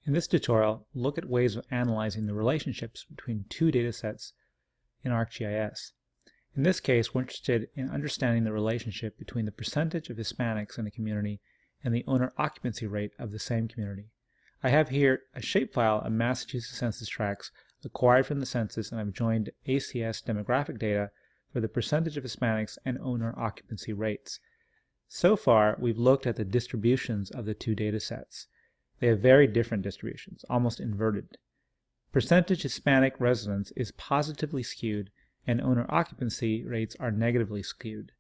In this tutorial, look at ways of analyzing the relationships between two data sets in ArcGIS. In this case, we're interested in understanding the relationship between the percentage of Hispanics in a community and the owner occupancy rate of the same community. I have here a shapefile of Massachusetts census tracts acquired from the census, and I've joined ACS demographic data for the percentage of Hispanics and owner occupancy rates. So far, we've looked at the distributions of the two data sets. They have very different distributions, almost inverted. Percentage Hispanic residents is positively skewed, and owner occupancy rates are negatively skewed.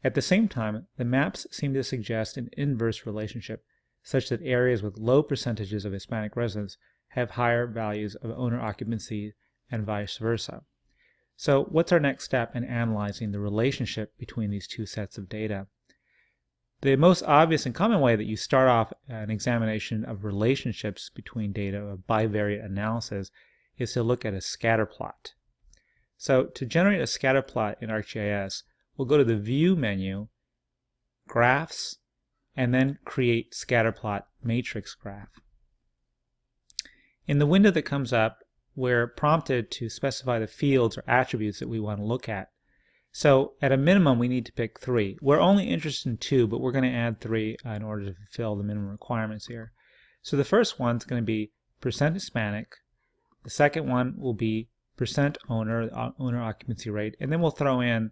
At the same time, the maps seem to suggest an inverse relationship, such that areas with low percentages of Hispanic residents have higher values of owner occupancy and vice versa. So what's our next step in analyzing the relationship between these two sets of data? The most obvious and common way that you start off an examination of relationships between data of bivariate analysis is to look at a scatter plot. So to generate a scatter plot in ArcGIS, we'll go to the View menu, Graphs, and then create Scatter Plot Matrix Graph. In the window that comes up, we're prompted to specify the fields or attributes that we want to look at. So at a minimum, we need to pick 3. We're only interested in 2, but we're going to add 3 in order to fulfill the minimum requirements here. So the first one's going to be percent Hispanic. The second one will be percent owner occupancy rate, and then we'll throw in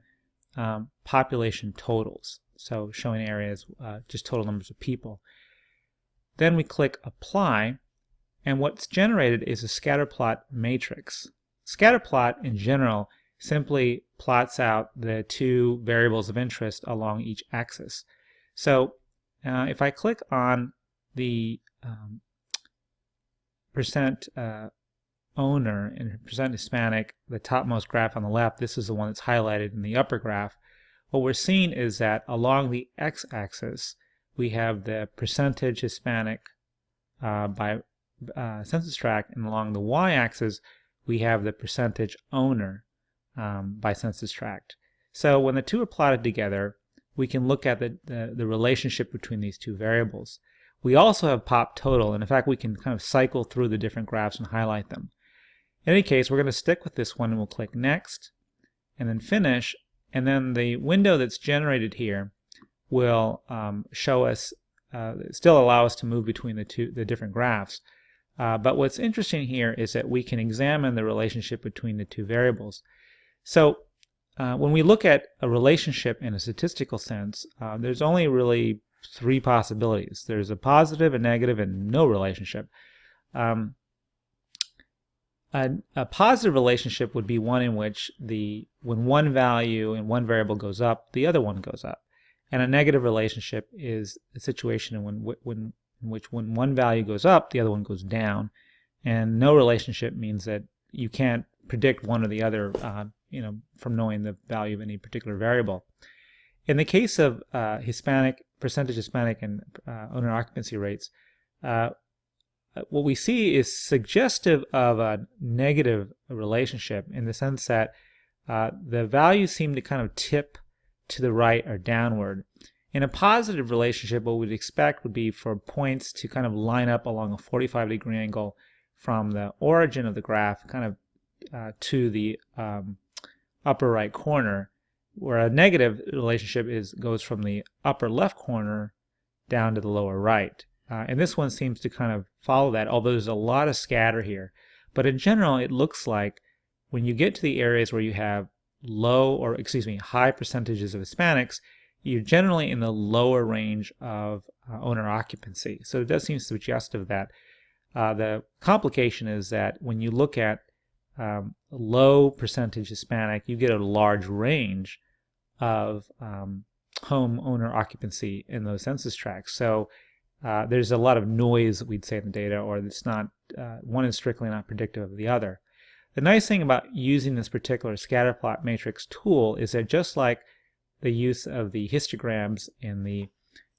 population totals, so showing areas, just total numbers of people. Then we click Apply, and what's generated is a scatter plot matrix. Scatter plot in general simply plots out the two variables of interest along each axis. So if I click on the percent owner and percent Hispanic, the topmost graph on the left, this is the one that's highlighted in the upper graph. What we're seeing is that along the x-axis we have the percentage Hispanic by census tract, and along the y-axis we have the percentage owner by census tract. So when the two are plotted together, we can look at the relationship between these two variables. We also have pop total, and in fact we can kind of cycle through the different graphs and highlight them. In any case, we're going to stick with this one, and we'll click Next and then Finish, and then the window that's generated here will show us, still allow us to move between the different graphs. But what's interesting here is that we can examine the relationship between the two variables. So when we look at a relationship in a statistical sense, there's only really 3 possibilities. There's a positive, a negative, and no relationship. A positive relationship would be one in which when one value in one variable goes up, the other one goes up. And a negative relationship is a situation in which when one value goes up, the other one goes down. And no relationship means that you can't predict one or the other from knowing the value of any particular variable. In the case of percentage Hispanic and owner occupancy rates, what we see is suggestive of a negative relationship in the sense that the values seem to kind of tip to the right or downward. In a positive relationship, what we'd expect would be for points to kind of line up along a 45-degree angle from the origin of the graph kind of to the upper right corner, where a negative relationship goes from the upper left corner down to the lower right. And this one seems to kind of follow that, although there's a lot of scatter here. But in general, it looks like when you get to the areas where you have high percentages of Hispanics, you're generally in the lower range of owner occupancy. So it does seem suggestive that the complication is that when you look at low percentage Hispanic, you get a large range of home owner occupancy in those census tracts. So there's a lot of noise, we'd say, in the data, or it's not, one is strictly not predictive of the other. The nice thing about using this particular scatter plot matrix tool is that just like the use of the histograms in the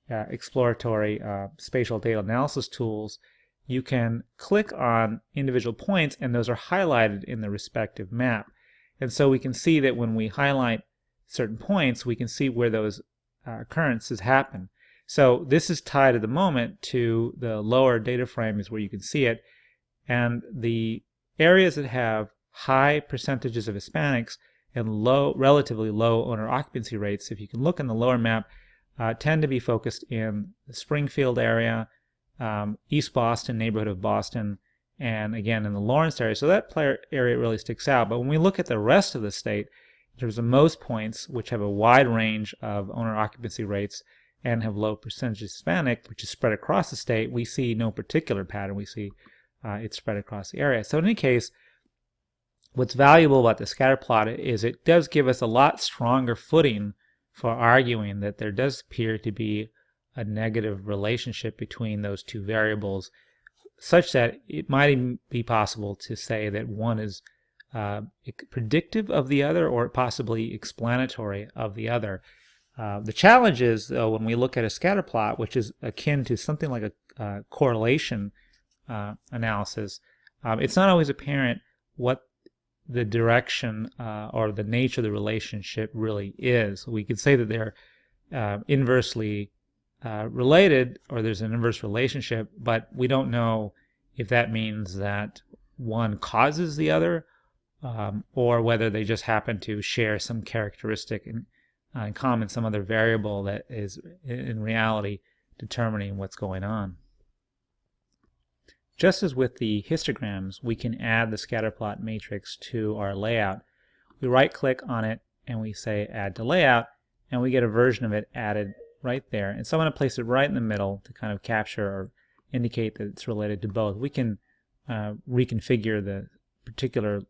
exploratory spatial data analysis tools, you can click on individual points and those are highlighted in the respective map. And so we can see that when we highlight certain points, we can see where those occurrences happen. So this is tied at the moment to the lower data frame is where you can see it, and the areas that have high percentages of Hispanics and relatively low owner occupancy rates, if you can look in the lower map, tend to be focused in the Springfield area, East Boston, neighborhood of Boston, and again in the Lawrence area. So that area really sticks out. But when we look at the rest of the state, in terms of most points, which have a wide range of owner occupancy rates and have low percentage Hispanic, which is spread across the state, we see no particular pattern. We see it's spread across the area. So in any case, what's valuable about the scatter plot is it does give us a lot stronger footing for arguing that there does appear to be a negative relationship between those two variables, such that it might even be possible to say that one is predictive of the other or possibly explanatory of the other. The challenge is, though, when we look at a scatter plot, which is akin to something like a correlation analysis, it's not always apparent what the direction or the nature of the relationship really is. We could say that they're inversely related, or there's an inverse relationship, but we don't know if that means that one causes the other, or whether they just happen to share some characteristic in common, some other variable that is in reality determining what's going on. Just as with the histograms, we can add the scatterplot matrix to our layout. We right-click on it and we say Add to Layout, and we get a version of it added right there. And so I'm going to place it right in the middle to kind of capture or indicate that it's related to both. We can reconfigure the particular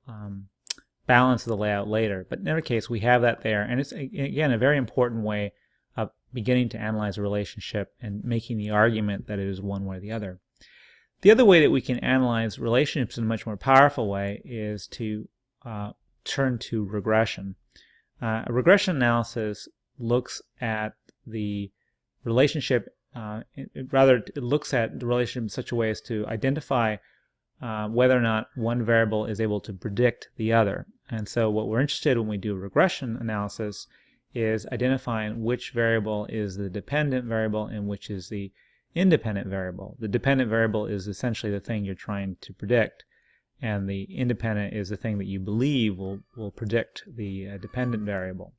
balance of the layout later, but in every case we have that there, and it's again a very important way of beginning to analyze a relationship and making the argument that it is one way or the other. The other way that we can analyze relationships in a much more powerful way is to turn to regression. A regression analysis looks at the relationship, it looks at the relationship in such a way as to identify whether or not one variable is able to predict the other. And so what we're interested in when we do regression analysis is identifying which variable is the dependent variable and which is the independent variable. The dependent variable is essentially the thing you're trying to predict, and the independent is the thing that you believe will predict the dependent variable.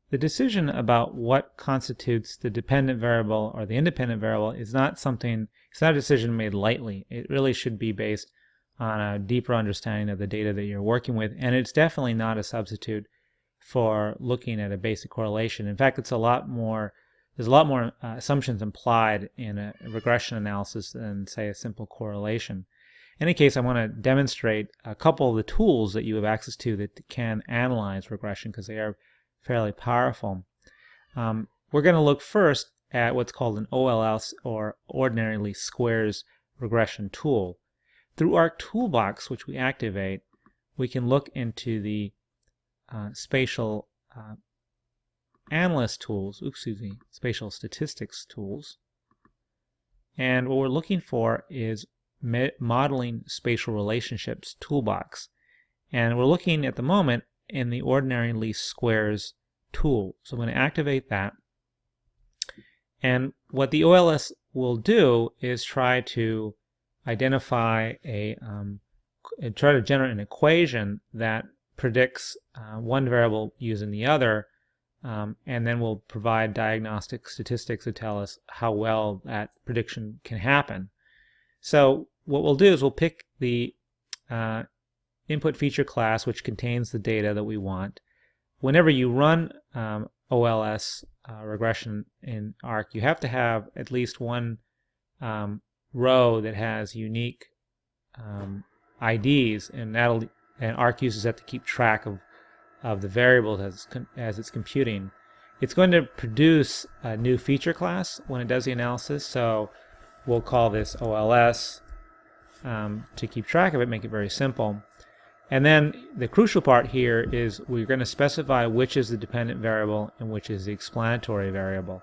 The decision about what constitutes the dependent variable or the independent variable is not something, it's not a decision made lightly. It really should be based on a deeper understanding of the data that you're working with, and it's definitely not a substitute for looking at a basic correlation. In fact, there's a lot more assumptions implied in a regression analysis than, say, a simple correlation. In any case, I want to demonstrate a couple of the tools that you have access to that can analyze regression, because they are fairly powerful. We're going to look first at what's called an OLS, or ordinary least squares regression tool. Through our toolbox, which we activate, we can look into the spatial analyst tools, spatial statistics tools, and what we're looking for is modeling spatial relationships toolbox, and we're looking at the moment in the ordinary least squares tool. So I'm going to activate that, and what the OLS will do is try to identify try to generate an equation that predicts one variable using the other, and then we'll provide diagnostic statistics to tell us how well that prediction can happen. So what we'll do is we'll pick the input feature class, which contains the data that we want. Whenever you run OLS regression in Arc, you have to have at least one row that has unique IDs, and Arc uses that to keep track of the variables as it's computing. It's going to produce a new feature class when it does the analysis, so we'll call this OLS to keep track of it, make it very simple. And then the crucial part here is we're going to specify which is the dependent variable and which is the explanatory variable.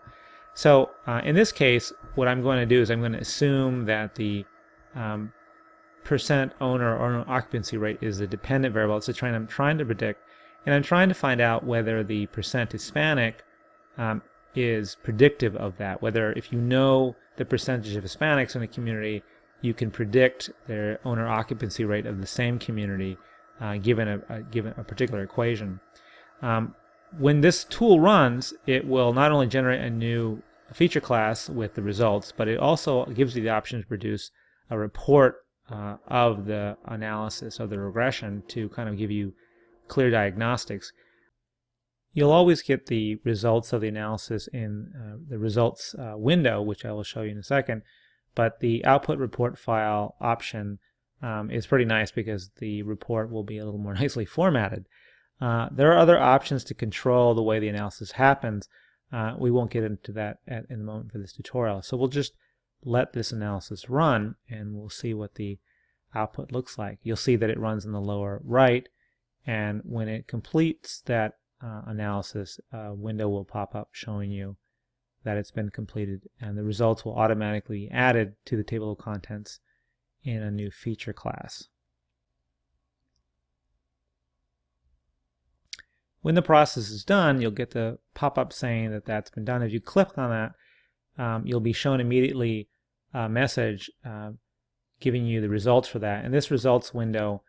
So in this case, what I'm going to do is I'm going to assume that the percent owner or occupancy rate is the dependent variable. It's I'm trying to predict, and I'm trying to find out whether the percent Hispanic is predictive of that. Whether if you know the percentage of Hispanics in a community, you can predict their owner occupancy rate of the same community given a particular equation. When this tool runs, it will not only generate a new feature class with the results, but it also gives you the option to produce a report of the analysis of the regression to kind of give you clear diagnostics. You'll always get the results of the analysis in the results window, which I will show you in a second, but the output report file option is pretty nice because the report will be a little more nicely formatted. There are other options to control the way the analysis happens. We won't get into that in the moment for this tutorial. So we'll just let this analysis run and we'll see what the output looks like. You'll see that it runs in the lower right, and when it completes that analysis, a window will pop up showing you that it's been completed, and the results will automatically be added to the table of contents in a new feature class. When the process is done, you'll get the pop-up saying that that's been done. If you click on that, you'll be shown immediately a message giving you the results for that. And this results window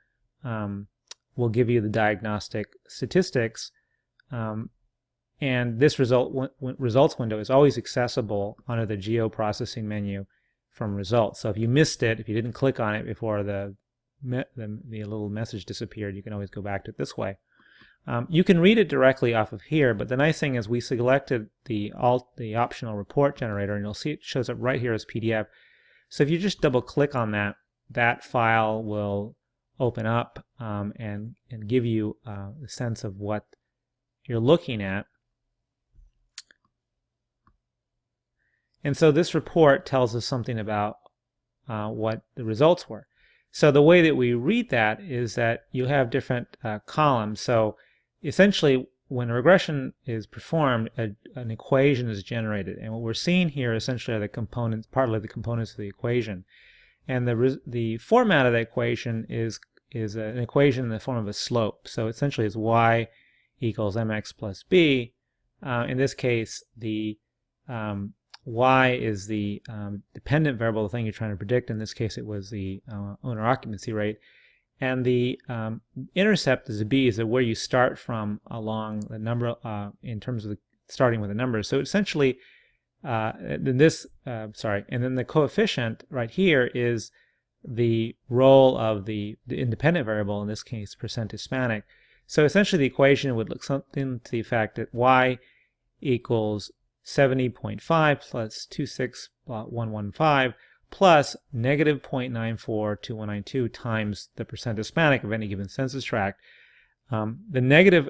will give you the diagnostic statistics. And this results window is always accessible under the geoprocessing menu from results. So if you missed it, if you didn't click on it before the little message disappeared, you can always go back to it this way. You can read it directly off of here, but the nice thing is we selected the optional report generator, and you'll see it shows up right here as PDF. So if you just double click on that, that file will open up and give you a sense of what you're looking at. And so this report tells us something about what the results were. So the way that we read that is that you have different columns. So essentially, when a regression is performed, an equation is generated. And what we're seeing here essentially are the components, partly the components of the equation. And the format of the equation is an equation in the form of a slope. So essentially it's y equals mx plus b. In this case, the y is the dependent variable, the thing you're trying to predict. In this case, it was the owner occupancy rate. And the intercept is a b, is where you start from along the number in terms of starting with the numbers. So essentially, and then the coefficient right here is the role of the independent variable, in this case, percent Hispanic. So essentially, the equation would look something to the effect that y equals 70.5 plus 26115 plus negative 0.942192 times the percent Hispanic of any given census tract. The negative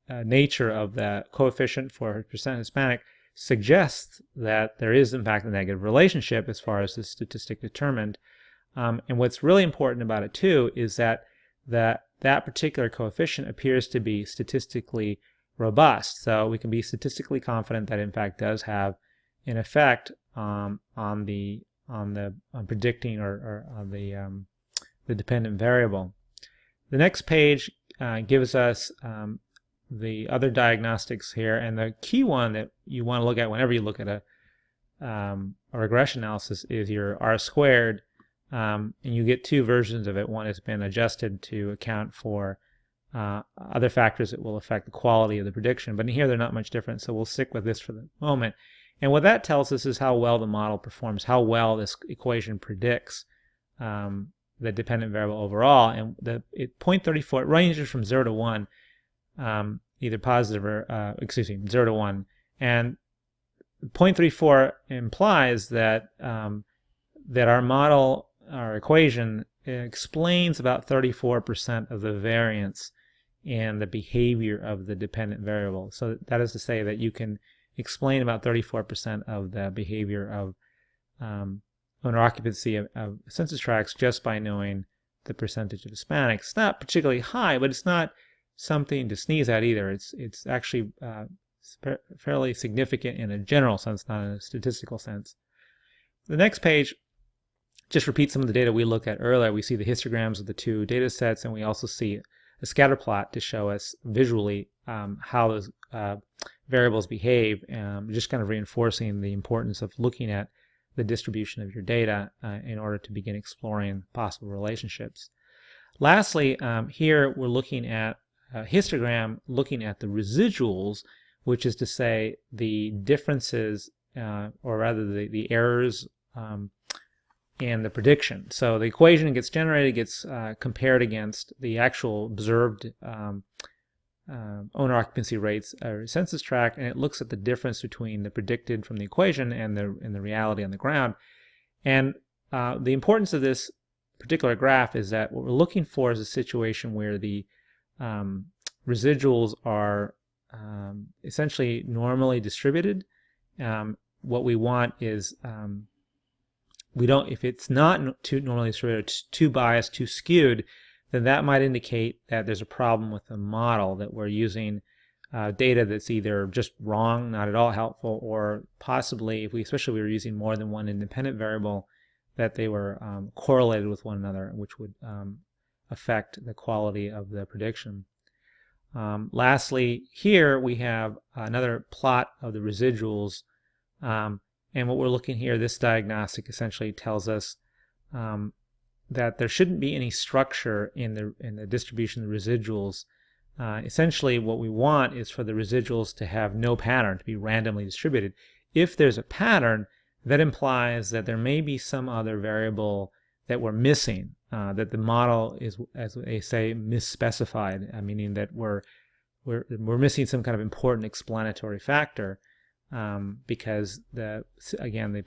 nature of the coefficient for percent Hispanic suggests that there is in fact a negative relationship as far as the statistic determined. And what's really important about it too is that that particular coefficient appears to be statistically robust. So we can be statistically confident that in fact does have an effect on predicting or on the dependent variable. The next page gives us the other diagnostics here, and the key one that you want to look at whenever you look at a regression analysis is your R-squared, and you get two versions of it. One has been adjusted to account for other factors that will affect the quality of the prediction, but in here they're not much different, so we'll stick with this for the moment. And what that tells us is how well the model performs, how well this equation predicts the dependent variable overall. And the 0.34, it ranges from 0 to 1, either positive or, 0 to 1. And 0.34 implies that that our model, our equation, explains about 34% of the variance in the behavior of the dependent variable. So that is to say that you can explain about 34% of the behavior of owner occupancy of census tracts just by knowing the percentage of Hispanics. It's not particularly high, but it's not something to sneeze at either. It's actually fairly significant in a general sense, not in a statistical sense. The next page just repeats some of the data we looked at earlier. We see the histograms of the two data sets, and we also see a scatter plot to show us visually how those variables behave, just kind of reinforcing the importance of looking at the distribution of your data in order to begin exploring possible relationships. Lastly, here we're looking at a histogram looking at the residuals, which is to say the differences, or rather the errors and the prediction. So the equation gets generated, gets compared against the actual observed owner occupancy rates or census tract, and it looks at the difference between the predicted from the equation and the reality on the ground. And the importance of this particular graph is that what we're looking for is a situation where the residuals are essentially normally distributed. What we want is if it's not too normally distributed, too biased, too skewed, then that might indicate that there's a problem with the model, that we're using data that's either just wrong, not at all helpful, or possibly, especially if we were using more than one independent variable, that they were correlated with one another, which would affect the quality of the prediction. Lastly, here we have another plot of the residuals, and what we're looking here, this diagnostic essentially tells us that there shouldn't be any structure in the distribution of the residuals. Essentially, what we want is for the residuals to have no pattern, to be randomly distributed. If there's a pattern, that implies that there may be some other variable that we're missing, that the model is, as they say, misspecified, meaning that we're missing some kind of important explanatory factor, because the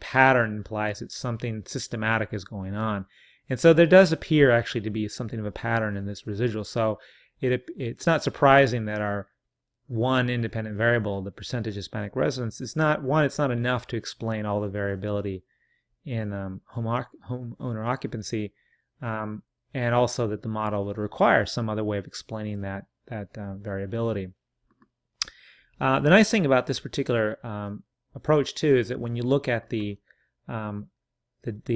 pattern implies that something systematic is going on. And so there does appear actually to be something of a pattern in this residual. So it's not surprising that our one independent variable, the percentage Hispanic residents, it's not enough to explain all the variability in home owner occupancy, and also that the model would require some other way of explaining that variability. The nice thing about this particular approach too is that when you look at the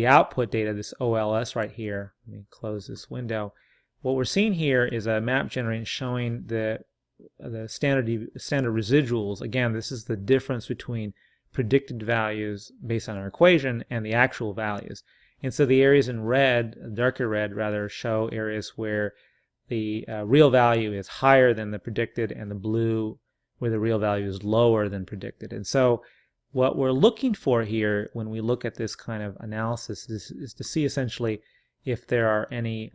output data, this OLS right here, let me close this window, what we're seeing here is a map generated showing the standard residuals. Again, this is the difference between predicted values based on our equation and the actual values. And so the areas in red, darker red rather, show areas where the real value is higher than the predicted, and the blue where the real value is lower than predicted. And so what we're looking for here when we look at this kind of analysis is to see essentially if there are any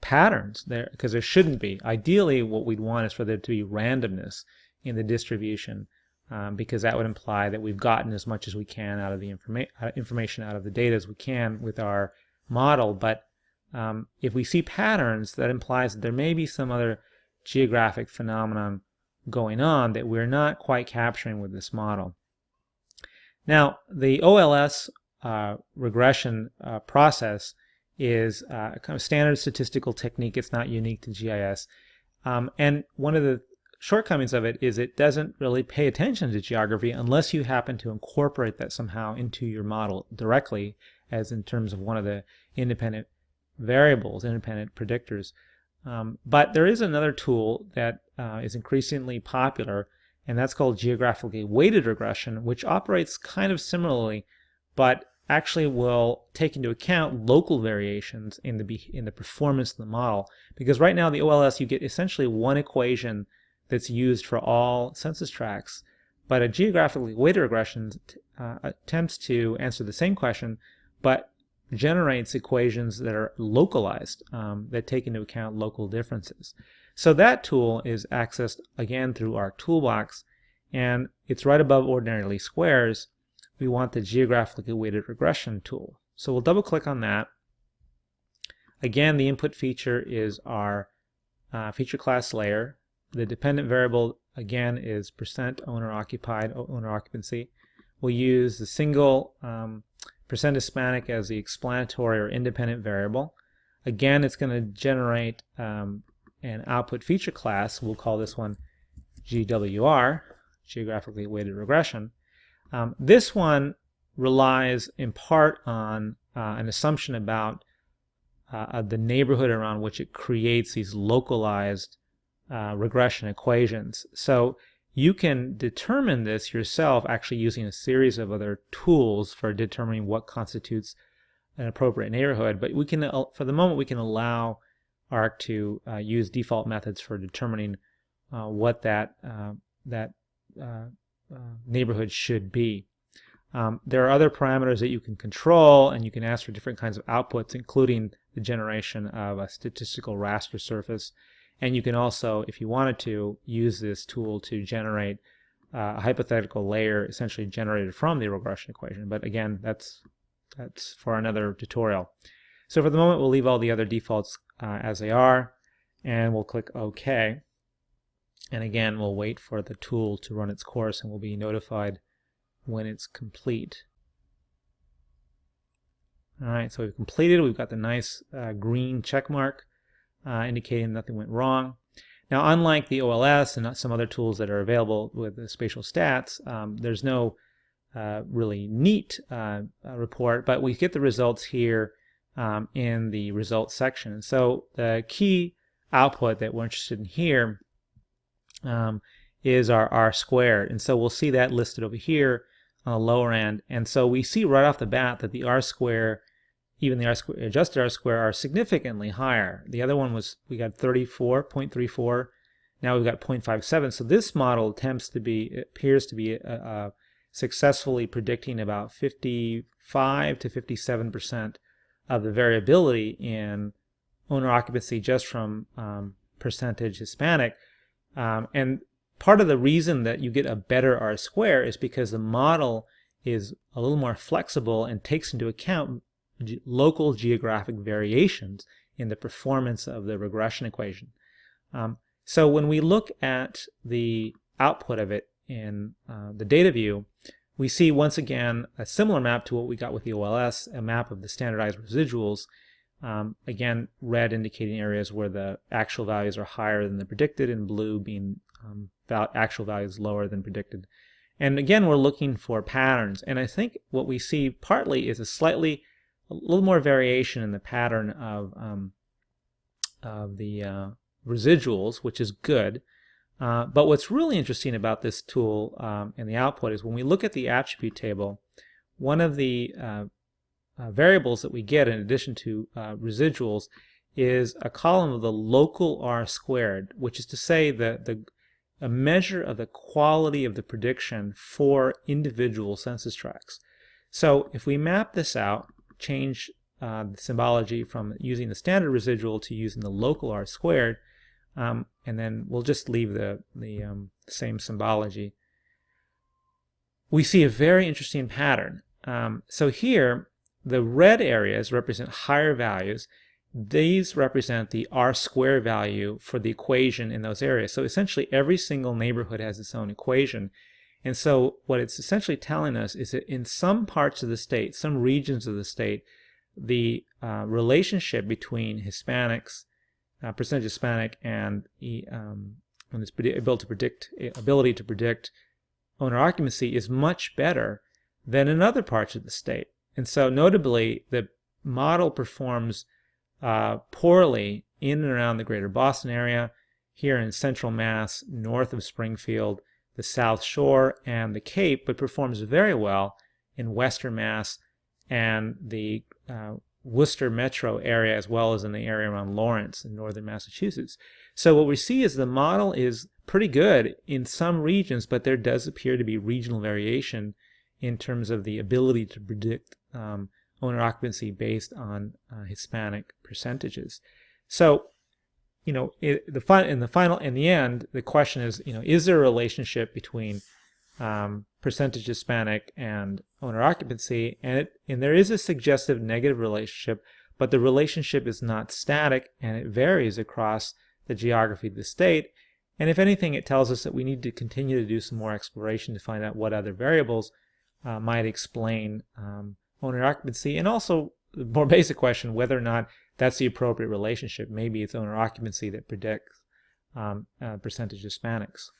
patterns there, because there shouldn't be. Ideally, what we'd want is for there to be randomness in the distribution, because that would imply that we've gotten as much as we can out of the information out of the data as we can with our model. But if we see patterns, that implies that there may be some other geographic phenomenon going on that we're not quite capturing with this model. Now, the OLS regression process is a kind of standard statistical technique. It's not unique to GIS. And one of the shortcomings of it is it doesn't really pay attention to geography unless you happen to incorporate that somehow into your model directly, as in terms of one of the independent variables, independent predictors. But there is another tool that is increasingly popular, and that's called geographically weighted regression, which operates kind of similarly, but actually will take into account local variations in the performance of the model. Because right now the OLS, you get essentially one equation that's used for all census tracts, but a geographically weighted regression attempts to answer the same question, but generates equations that are localized, that take into account local differences. So that tool is accessed again through our toolbox, and it's right above ordinary least squares. We want the geographically weighted regression tool. So we'll double click on that. Again, the input feature is our feature class layer. The dependent variable again is percent owner occupied, owner occupancy. We'll use the single percent Hispanic as the explanatory or independent variable. Again, it's going to generate an output feature class. We'll call this one GWR, geographically weighted regression. This one relies in part on an assumption about the neighborhood around which it creates these localized regression equations. So you can determine this yourself actually using a series of other tools for determining what constitutes an appropriate neighborhood, but we can, for the moment, we can allow ARC to use default methods for determining what that neighborhood should be. There are other parameters that you can control, and you can ask for different kinds of outputs, including the generation of a statistical raster surface. And you can also, if you wanted to, use this tool to generate a hypothetical layer essentially generated from the regression equation. But again, that's for another tutorial. So for the moment, we'll leave all the other defaults as they are, and we'll click OK. And again, we'll wait for the tool to run its course, and we'll be notified when it's complete. All right, so we've completed. We've got the nice green check mark indicating nothing went wrong. Now, unlike the OLS and some other tools that are available with the spatial stats, there's no really neat report, but we get the results here in the results section. So the key output that we're interested in here is our R-squared, and so we'll see that listed over here on the lower end. And so we see right off the bat that the R-square, even the adjusted R-square, are significantly higher. The other one was, we got 34.34. Now we've got 0.57. So this model appears to be successfully predicting about 55 to 57% of the variability in owner occupancy just from percentage Hispanic. And part of the reason that you get a better R-square is because the model is a little more flexible and takes into account local geographic variations in the performance of the regression equation. So when we look at the output of it in the data view, we see once again a similar map to what we got with the OLS, a map of the standardized residuals. Again, red indicating areas where the actual values are higher than the predicted, and blue being actual values lower than predicted. And again, we're looking for patterns. And I think what we see partly is a little more variation in the pattern of the residuals, which is good. But what's really interesting about this tool and the output is when we look at the attribute table, one of the variables that we get in addition to residuals is a column of the local R-squared, which is to say that a measure of the quality of the prediction for individual census tracts. So if we map this out, change the symbology from using the standard residual to using the local R-squared, and then we'll just leave the same symbology, we see a very interesting pattern. So here, the red areas represent higher values. These represent the R-square value for the equation in those areas. So essentially every single neighborhood has its own equation. And so what it's essentially telling us is that in some parts of the state, some regions of the state, the relationship between Hispanics, percentage Hispanic, and this ability to predict owner occupancy is much better than in other parts of the state. And so notably, the model performs poorly in and around the greater Boston area, here in central Mass, north of Springfield, the South Shore, and the Cape, but performs very well in western Mass and the Worcester metro area, as well as in the area around Lawrence in northern Massachusetts. So what we see is the model is pretty good in some regions, but there does appear to be regional variation in terms of the ability to predict owner occupancy based on Hispanic percentages. So, in the end, the question is there a relationship between percentage Hispanic and owner occupancy? And there is a suggestive negative relationship, but the relationship is not static, and it varies across the geography of the state. And if anything, it tells us that we need to continue to do some more exploration to find out what other variables might explain owner occupancy, and also the more basic question whether or not that's the appropriate relationship. Maybe it's owner occupancy that predicts percentage Hispanics.